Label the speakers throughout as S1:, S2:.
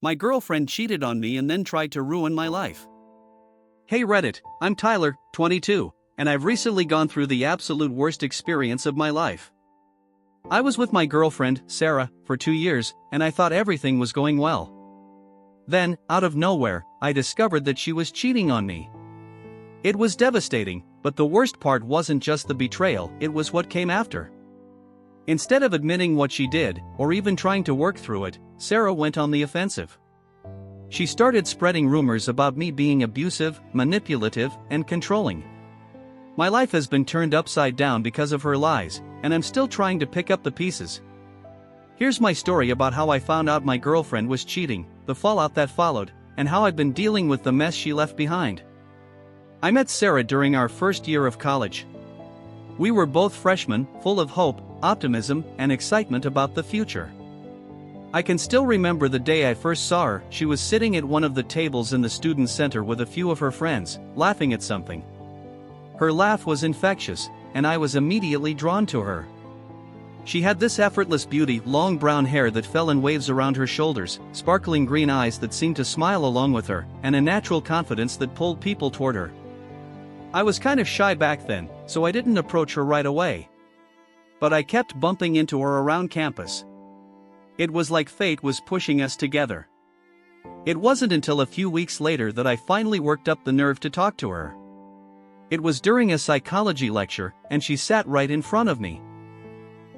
S1: My girlfriend cheated on me and then tried to ruin my life. Hey Reddit, I'm Tyler, 22, and I've recently gone through the absolute worst experience of my life. I was with my girlfriend, Sarah, for 2 years, and I thought everything was going well. Then, out of nowhere, I discovered that she was cheating on me. It was devastating, but the worst part wasn't just the betrayal, it was what came after. Instead of admitting what she did, or even trying to work through it, Sarah went on the offensive. She started spreading rumors about me being abusive, manipulative, and controlling. My life has been turned upside down because of her lies, and I'm still trying to pick up the pieces. Here's my story about how I found out my girlfriend was cheating, the fallout that followed, and how I've been dealing with the mess she left behind. I met Sarah during our first year of college. We were both freshmen, full of hope, optimism, and excitement about the future. I can still remember the day I first saw her. She was sitting at one of the tables in the student center with a few of her friends, laughing at something. Her laugh was infectious, and I was immediately drawn to her. She had this effortless beauty, long brown hair that fell in waves around her shoulders, sparkling green eyes that seemed to smile along with her, and a natural confidence that pulled people toward her. I was kind of shy back then, so I didn't approach her right away. But I kept bumping into her around campus. It was like fate was pushing us together. It wasn't until a few weeks later that I finally worked up the nerve to talk to her. It was during a psychology lecture, and she sat right in front of me.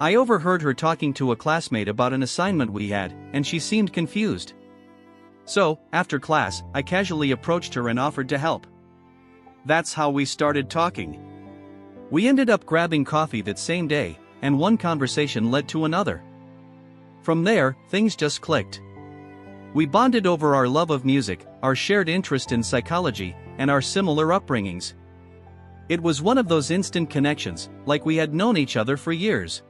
S1: I overheard her talking to a classmate about an assignment we had, and she seemed confused. So, after class, I casually approached her and offered to help. That's how we started talking. We ended up grabbing coffee that same day, and one conversation led to another. From there, things just clicked. We bonded over our love of music, our shared interest in psychology, and our similar upbringings. It was one of those instant connections, like we had known each other for years.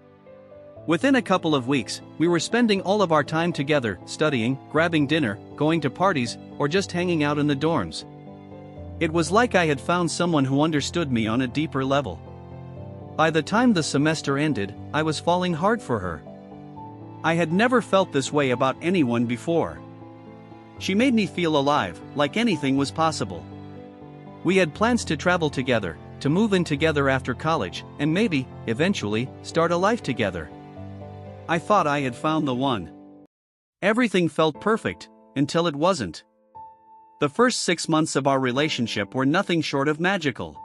S1: Within a couple of weeks, we were spending all of our time together, studying, grabbing dinner, going to parties, or just hanging out in the dorms. It was like I had found someone who understood me on a deeper level. By the time the semester ended, I was falling hard for her. I had never felt this way about anyone before. She made me feel alive, like anything was possible. We had plans to travel together, to move in together after college, and maybe, eventually, start a life together. I thought I had found the one. Everything felt perfect, until it wasn't. The first 6 months of our relationship were nothing short of magical.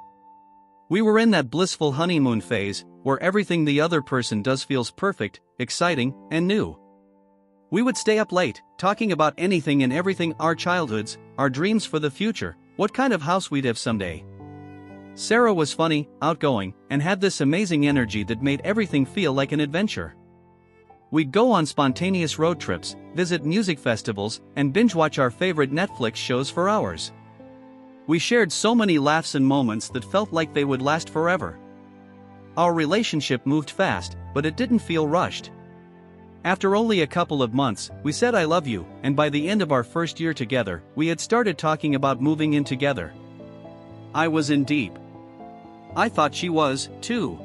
S1: We were in that blissful honeymoon phase, where everything the other person does feels perfect, exciting, and new. We would stay up late, talking about anything and everything, our childhoods, our dreams for the future, what kind of house we'd have someday. Sarah was funny, outgoing, and had this amazing energy that made everything feel like an adventure. We'd go on spontaneous road trips, visit music festivals, and binge-watch our favorite Netflix shows for hours. We shared so many laughs and moments that felt like they would last forever. Our relationship moved fast, but it didn't feel rushed. After only a couple of months, we said I love you, and by the end of our first year together, we had started talking about moving in together. I was in deep. I thought she was, too.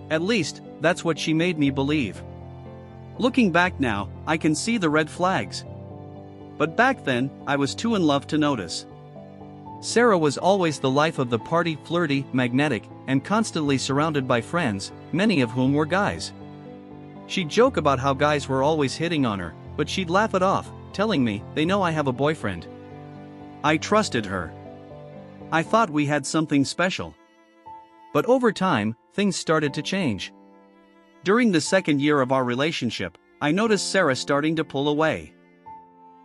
S1: At least, that's what she made me believe. Looking back now, I can see the red flags. But back then, I was too in love to notice. Sarah was always the life of the party, flirty, magnetic, and constantly surrounded by friends, many of whom were guys. She'd joke about how guys were always hitting on her, but she'd laugh it off, telling me, "They know I have a boyfriend." I trusted her. I thought we had something special. But over time, things started to change. During the second year of our relationship, I noticed Sarah starting to pull away.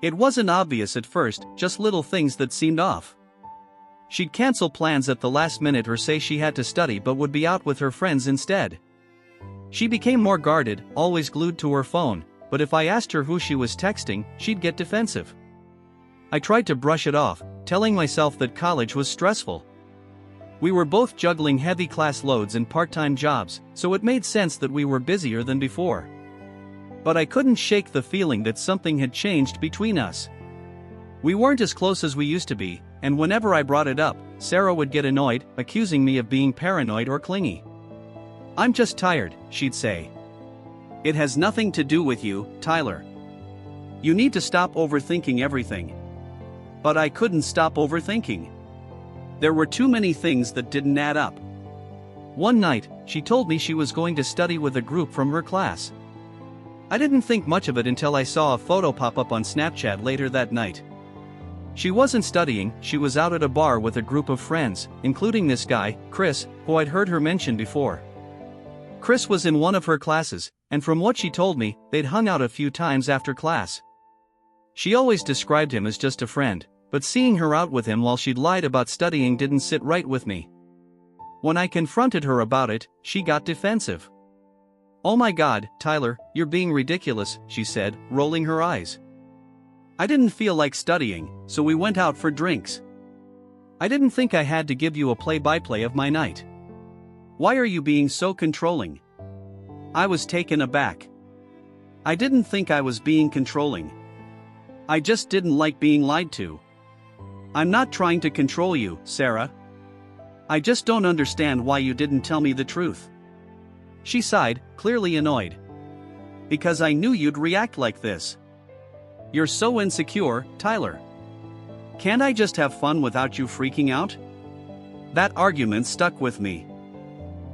S1: It wasn't obvious at first, just little things that seemed off. She'd cancel plans at the last minute or say she had to study but would be out with her friends instead. She became more guarded, always glued to her phone, but if I asked her who she was texting, she'd get defensive. I tried to brush it off, telling myself that college was stressful. We were both juggling heavy class loads and part-time jobs, so it made sense that we were busier than before. But I couldn't shake the feeling that something had changed between us. We weren't as close as we used to be, and whenever I brought it up, Sarah would get annoyed, accusing me of being paranoid or clingy. "I'm just tired," she'd say. "It has nothing to do with you, Tyler." You need to stop overthinking everything. But I couldn't stop overthinking. There were too many things that didn't add up. One night, she told me she was going to study with a group from her class. I didn't think much of it until I saw a photo pop up on Snapchat later that night. She wasn't studying, she was out at a bar with a group of friends, including this guy, Chris, who I'd heard her mention before. Chris was in one of her classes, and from what she told me, they'd hung out a few times after class. She always described him as just a friend, but seeing her out with him while she'd lied about studying didn't sit right with me. When I confronted her about it, she got defensive. "Oh my God, Tyler, you're being ridiculous," she said, rolling her eyes. "I didn't feel like studying, so we went out for drinks. I didn't think I had to give you a play-by-play of my night. Why are you being so controlling?" I was taken aback. I didn't think I was being controlling. I just didn't like being lied to. "I'm not trying to control you, Sarah. I just don't understand why you didn't tell me the truth." She sighed, clearly annoyed. "Because I knew you'd react like this. You're so insecure, Tyler. Can't I just have fun without you freaking out?" That argument stuck with me.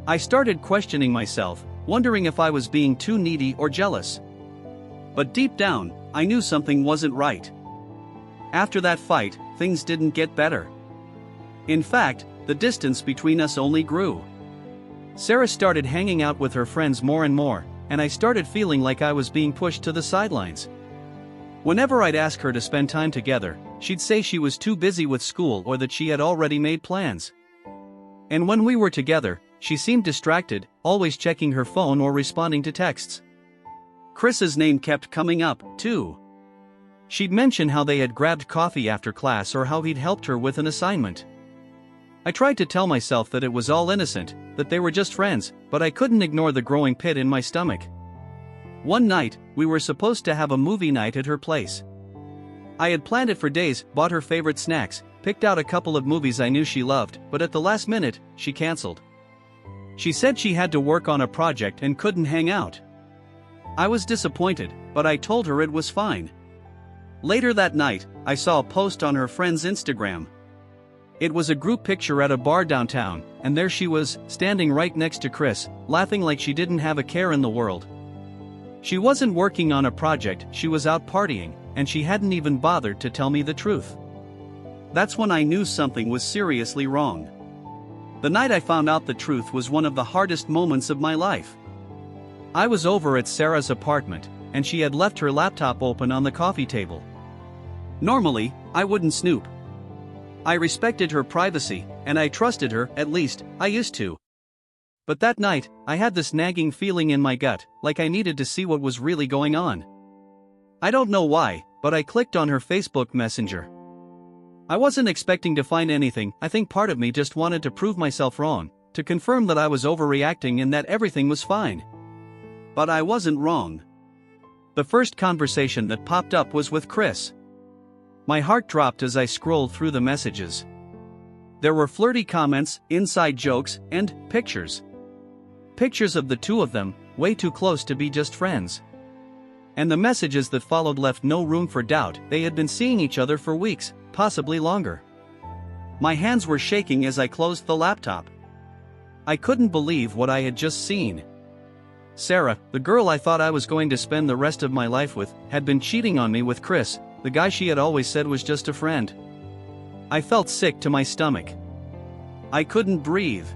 S1: I started questioning myself, wondering if I was being too needy or jealous. But deep down, I knew something wasn't right. After that fight, things didn't get better. In fact, the distance between us only grew. Sarah started hanging out with her friends more and more, and I started feeling like I was being pushed to the sidelines. Whenever I'd ask her to spend time together, she'd say she was too busy with school or that she had already made plans. And when we were together, she seemed distracted, always checking her phone or responding to texts. Chris's name kept coming up, too. She'd mention how they had grabbed coffee after class or how he'd helped her with an assignment. I tried to tell myself that it was all innocent, that they were just friends, but I couldn't ignore the growing pit in my stomach. One night, we were supposed to have a movie night at her place. I had planned it for days, bought her favorite snacks, picked out a couple of movies I knew she loved, but at the last minute, she canceled. She said she had to work on a project and couldn't hang out. I was disappointed, but I told her it was fine. Later that night, I saw a post on her friend's Instagram. It was a group picture at a bar downtown, and there she was, standing right next to Chris, laughing like she didn't have a care in the world. She wasn't working on a project, she was out partying, and she hadn't even bothered to tell me the truth. That's when I knew something was seriously wrong. The night I found out the truth was one of the hardest moments of my life. I was over at Sarah's apartment, and she had left her laptop open on the coffee table. Normally, I wouldn't snoop. I respected her privacy, and I trusted her, at least, I used to. But that night, I had this nagging feeling in my gut, like I needed to see what was really going on. I don't know why, but I clicked on her Facebook Messenger. I wasn't expecting to find anything. I think part of me just wanted to prove myself wrong, to confirm that I was overreacting and that everything was fine. But I wasn't wrong. The first conversation that popped up was with Chris. My heart dropped as I scrolled through the messages. There were flirty comments, inside jokes, and pictures. Pictures of the two of them, way too close to be just friends. And the messages that followed left no room for doubt. They had been seeing each other for weeks, possibly longer. My hands were shaking as I closed the laptop. I couldn't believe what I had just seen. Sarah, the girl I thought I was going to spend the rest of my life with, had been cheating on me with Chris, the guy she had always said was just a friend. I felt sick to my stomach. I couldn't breathe.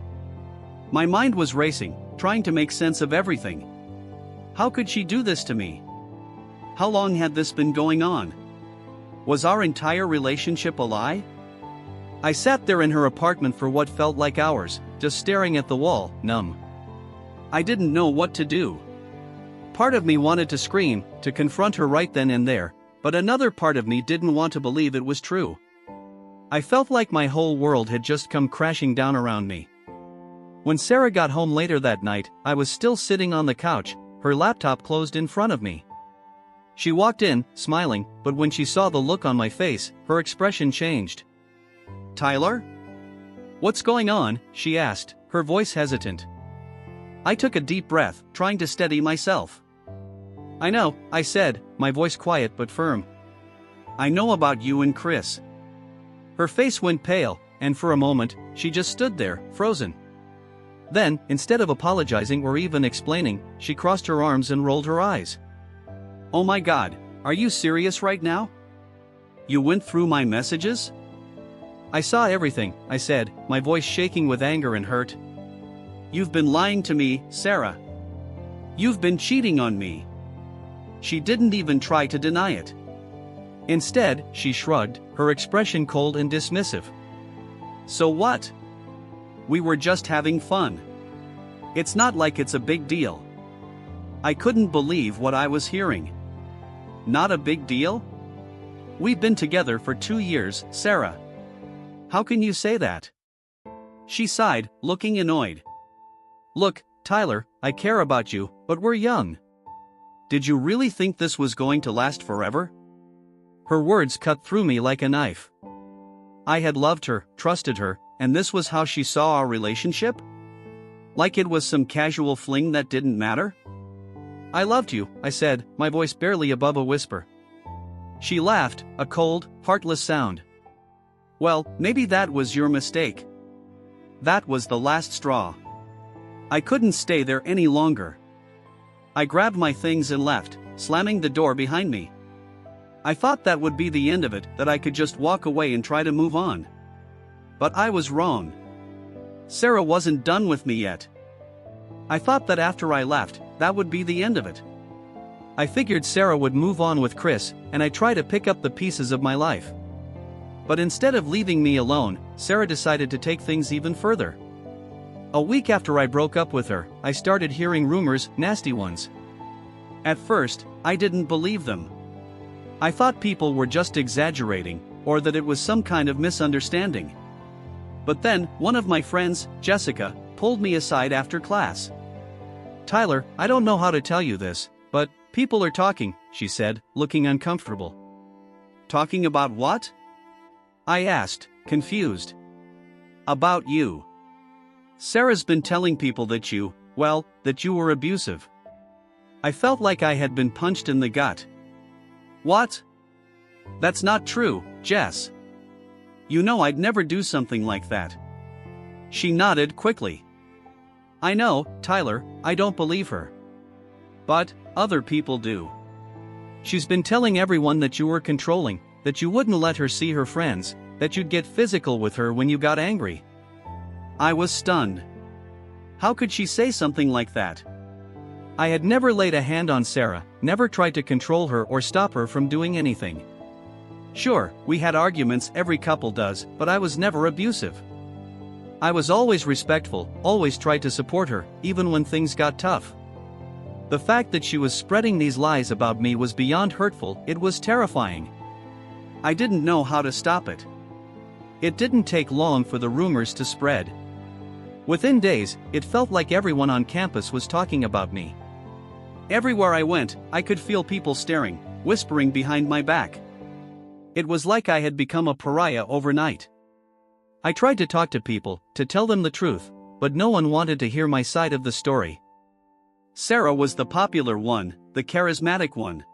S1: My mind was racing, trying to make sense of everything. How could she do this to me? How long had this been going on? Was our entire relationship a lie? I sat there in her apartment for what felt like hours, just staring at the wall, numb. I didn't know what to do. Part of me wanted to scream, to confront her right then and there, but another part of me didn't want to believe it was true. I felt like my whole world had just come crashing down around me. When Sarah got home later that night, I was still sitting on the couch, her laptop closed in front of me. She walked in, smiling, but when she saw the look on my face, her expression changed. "Tyler? What's going on?" she asked, her voice hesitant. I took a deep breath, trying to steady myself. I know, I said, my voice quiet but firm. I know about you and Chris. Her face went pale, and for a moment, she just stood there, frozen. Then, instead of apologizing or even explaining, she crossed her arms and rolled her eyes. Oh my God, are you serious right now? You went through my messages? I saw everything, I said, my voice shaking with anger and hurt. You've been lying to me, Sarah. You've been cheating on me. She didn't even try to deny it. Instead, she shrugged, her expression cold and dismissive. So what? We were just having fun. It's not like it's a big deal. I couldn't believe what I was hearing. Not a big deal? We've been together for 2 years, Sarah. How can you say that? She sighed, looking annoyed. Look, Tyler, I care about you, but we're young. Did you really think this was going to last forever? Her words cut through me like a knife. I had loved her, trusted her, and this was how she saw our relationship? Like it was some casual fling that didn't matter? I loved you, I said, my voice barely above a whisper. She laughed, a cold, heartless sound. Well, maybe that was your mistake. That was the last straw. I couldn't stay there any longer. I grabbed my things and left, slamming the door behind me. I thought that would be the end of it, that I could just walk away and try to move on. But I was wrong. Sarah wasn't done with me yet. I thought that after I left, that would be the end of it. I figured Sarah would move on with Chris, and I tried to pick up the pieces of my life. But instead of leaving me alone, Sarah decided to take things even further. A week after I broke up with her, I started hearing rumors, nasty ones. At first, I didn't believe them. I thought people were just exaggerating, or that it was some kind of misunderstanding. But then, one of my friends, Jessica, pulled me aside after class. Tyler, I don't know how to tell you this, but people are talking, she said, looking uncomfortable. Talking about what? I asked, confused. About you. Sarah's been telling people that you were abusive. I felt like I had been punched in the gut. What? That's not true, Jess. You know I'd never do something like that. She nodded quickly. I know, Tyler, I don't believe her. But other people do. She's been telling everyone that you were controlling, that you wouldn't let her see her friends, that you'd get physical with her when you got angry. I was stunned. How could she say something like that? I had never laid a hand on Sarah, never tried to control her or stop her from doing anything. Sure, we had arguments, every couple does, but I was never abusive. I was always respectful, always tried to support her, even when things got tough. The fact that she was spreading these lies about me was beyond hurtful, it was terrifying. I didn't know how to stop it. It didn't take long for the rumors to spread. Within days, it felt like everyone on campus was talking about me. Everywhere I went, I could feel people staring, whispering behind my back. It was like I had become a pariah overnight. I tried to talk to people, to tell them the truth, but no one wanted to hear my side of the story. Sarah was the popular one, the charismatic one.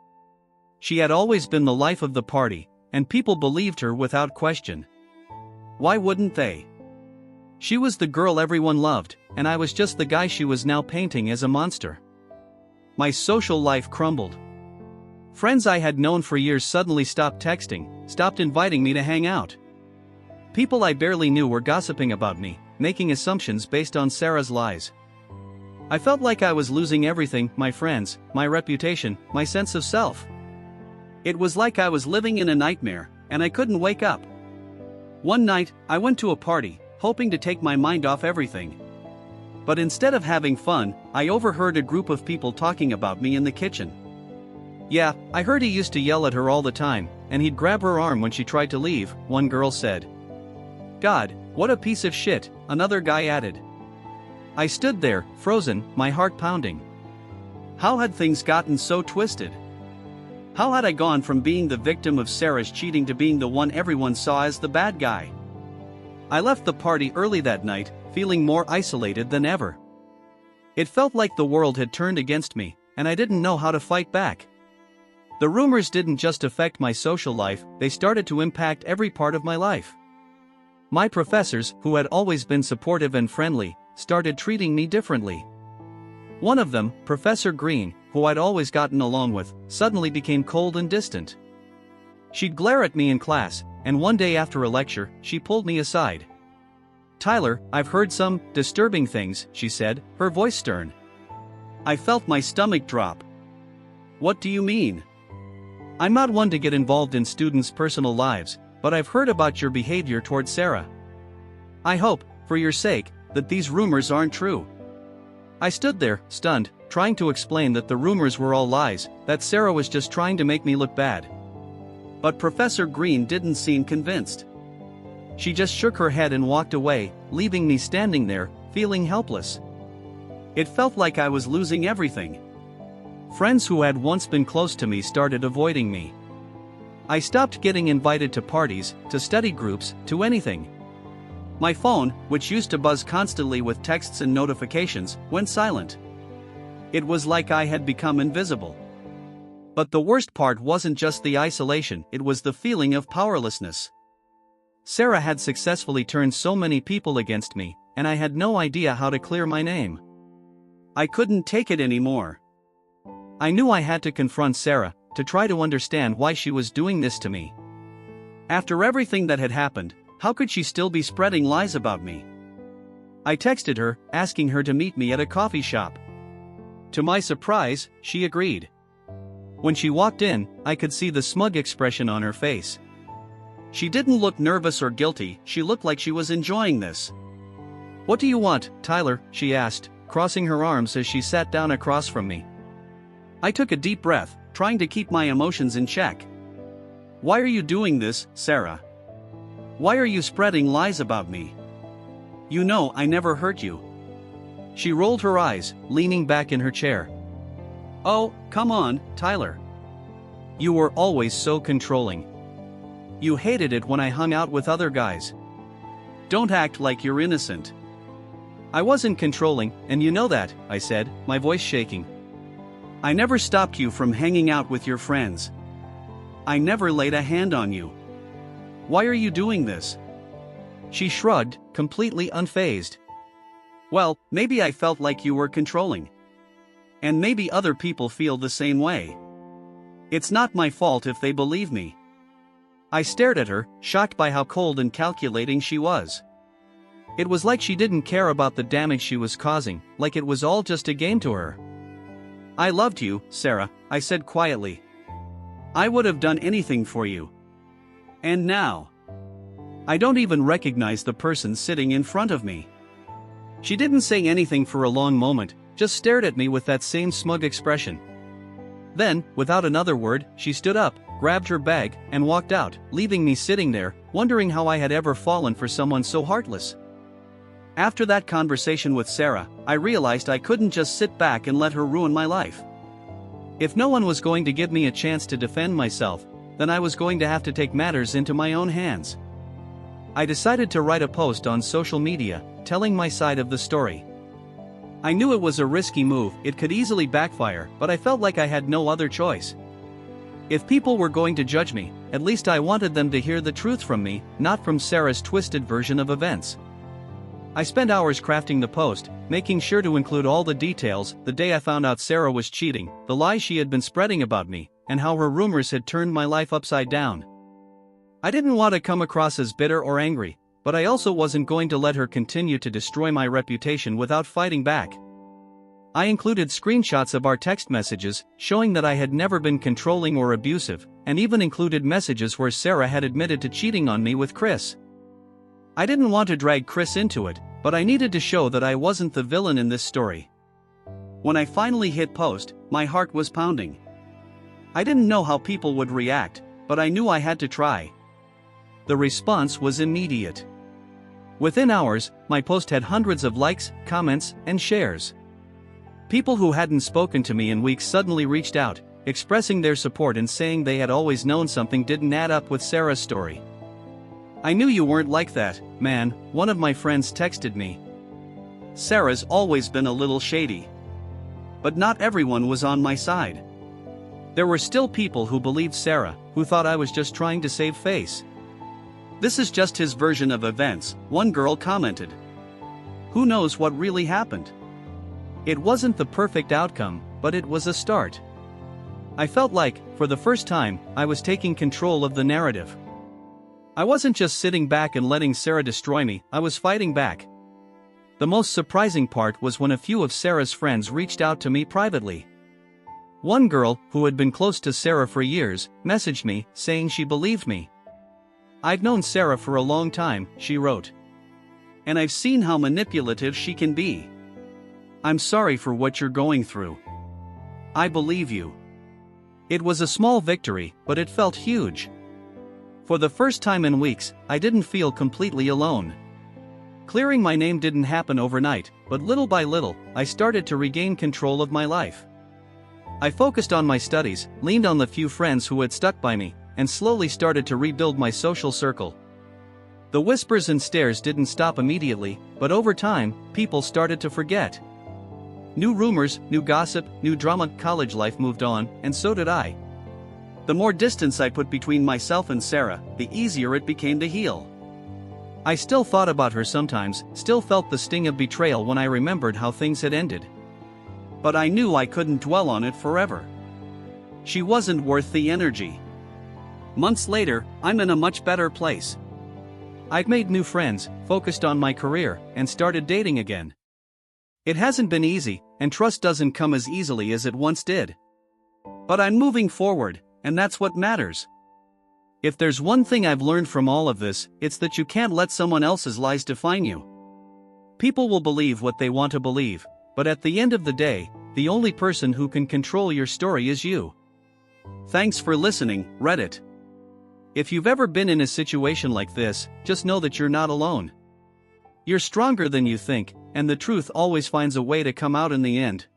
S1: She had always been the life of the party, and people believed her without question. Why wouldn't they? She was the girl everyone loved, and I was just the guy she was now painting as a monster. My social life crumbled. Friends I had known for years suddenly stopped texting, stopped inviting me to hang out. People I barely knew were gossiping about me, making assumptions based on Sarah's lies. I felt like I was losing everything, my friends, my reputation, my sense of self. It was like I was living in a nightmare, and I couldn't wake up. One night, I went to a party, hoping to take my mind off everything. But instead of having fun, I overheard a group of people talking about me in the kitchen. Yeah, I heard he used to yell at her all the time, and he'd grab her arm when she tried to leave, one girl said. God, what a piece of shit, another guy added. I stood there, frozen, my heart pounding. How had things gotten so twisted? How had I gone from being the victim of Sarah's cheating to being the one everyone saw as the bad guy? I left the party early that night, feeling more isolated than ever. It felt like the world had turned against me, and I didn't know how to fight back. The rumors didn't just affect my social life, they started to impact every part of my life. My professors, who had always been supportive and friendly, started treating me differently. One of them, Professor Green, who I'd always gotten along with, suddenly became cold and distant. She'd glare at me in class, and one day after a lecture, she pulled me aside. "Tyler, I've heard some disturbing things," she said, her voice stern. I felt my stomach drop. "What do you mean?" "I'm not one to get involved in students' personal lives, but I've heard about your behavior toward Sarah. I hope, for your sake, that these rumors aren't true." I stood there, stunned, trying to explain that the rumors were all lies, that Sarah was just trying to make me look bad. But Professor Green didn't seem convinced. She just shook her head and walked away, leaving me standing there, feeling helpless. It felt like I was losing everything. Friends who had once been close to me started avoiding me. I stopped getting invited to parties, to study groups, to anything. My phone, which used to buzz constantly with texts and notifications, went silent. It was like I had become invisible. But the worst part wasn't just the isolation, it was the feeling of powerlessness. Sarah had successfully turned so many people against me, and I had no idea how to clear my name. I couldn't take it anymore. I knew I had to confront Sarah, to try to understand why she was doing this to me. After everything that had happened, how could she still be spreading lies about me? I texted her, asking her to meet me at a coffee shop. To my surprise, she agreed. When she walked in, I could see the smug expression on her face. She didn't look nervous or guilty, she looked like she was enjoying this. "What do you want, Tyler?" she asked, crossing her arms as she sat down across from me. I took a deep breath, trying to keep my emotions in check. "Why are you doing this, Sarah? Why are you spreading lies about me? You know I never hurt you." She rolled her eyes, leaning back in her chair. "Oh, come on, Tyler. You were always so controlling. You hated it when I hung out with other guys. Don't act like you're innocent." "I wasn't controlling, and you know that," I said, my voice shaking. "I never stopped you from hanging out with your friends. I never laid a hand on you. Why are you doing this?" She shrugged, completely unfazed. "Well, maybe I felt like you were controlling. And maybe other people feel the same way. It's not my fault if they believe me." I stared at her, shocked by how cold and calculating she was. It was like she didn't care about the damage she was causing, like it was all just a game to her. "I loved you, Sarah," I said quietly. "I would have done anything for you. And now, I don't even recognize the person sitting in front of me." She didn't say anything for a long moment, just stared at me with that same smug expression. Then, without another word, she stood up, grabbed her bag, and walked out, leaving me sitting there, wondering how I had ever fallen for someone so heartless. After that conversation with Sarah, I realized I couldn't just sit back and let her ruin my life. If no one was going to give me a chance to defend myself, then I was going to have to take matters into my own hands. I decided to write a post on social media, telling my side of the story. I knew it was a risky move, it could easily backfire, but I felt like I had no other choice. If people were going to judge me, at least I wanted them to hear the truth from me, not from Sarah's twisted version of events. I spent hours crafting the post, making sure to include all the details: the day I found out Sarah was cheating, the lies she had been spreading about me, and how her rumors had turned my life upside down. I didn't want to come across as bitter or angry, but I also wasn't going to let her continue to destroy my reputation without fighting back. I included screenshots of our text messages, showing that I had never been controlling or abusive, and even included messages where Sarah had admitted to cheating on me with Chris. I didn't want to drag Chris into it, but I needed to show that I wasn't the villain in this story. When I finally hit post, my heart was pounding. I didn't know how people would react, but I knew I had to try. The response was immediate. Within hours, my post had hundreds of likes, comments, and shares. People who hadn't spoken to me in weeks suddenly reached out, expressing their support and saying they had always known something didn't add up with Sarah's story. "I knew you weren't like that, man," one of my friends texted me. "Sarah's always been a little shady. but not everyone was on my side. There were still people who believed Sarah, who thought I was just trying to save face. "This is just his version of events," one girl commented. Who knows what really happened? It wasn't the perfect outcome, but it was a start. I felt like, for the first time, I was taking control of the narrative. I wasn't just sitting back and letting Sarah destroy me, I was fighting back. The most surprising part was when a few of Sarah's friends reached out to me privately. One girl, who had been close to Sarah for years, messaged me, saying she believed me. "I've known Sarah for a long time," she wrote. "And I've seen how manipulative she can be. I'm sorry for what you're going through. I believe you." It was a small victory, but it felt huge. For the first time in weeks, I didn't feel completely alone. Clearing my name didn't happen overnight, but little by little, I started to regain control of my life. I focused on my studies, leaned on the few friends who had stuck by me, and slowly started to rebuild my social circle. The whispers and stares didn't stop immediately, but over time, people started to forget. New rumors, new gossip, new drama. College life moved on, and so did I. The more distance I put between myself and Sarah, the easier it became to heal. I still thought about her sometimes, still felt the sting of betrayal when I remembered how things had ended. But I knew I couldn't dwell on it forever. She wasn't worth the energy. Months later, I'm in a much better place. I've made new friends, focused on my career, and started dating again. It hasn't been easy, and trust doesn't come as easily as it once did. But I'm moving forward, and that's what matters. If there's one thing I've learned from all of this, it's that you can't let someone else's lies define you. People will believe what they want to believe, but at the end of the day, the only person who can control your story is you. Thanks for listening, Reddit. If you've ever been in a situation like this, just know that you're not alone. You're stronger than you think, and the truth always finds a way to come out in the end.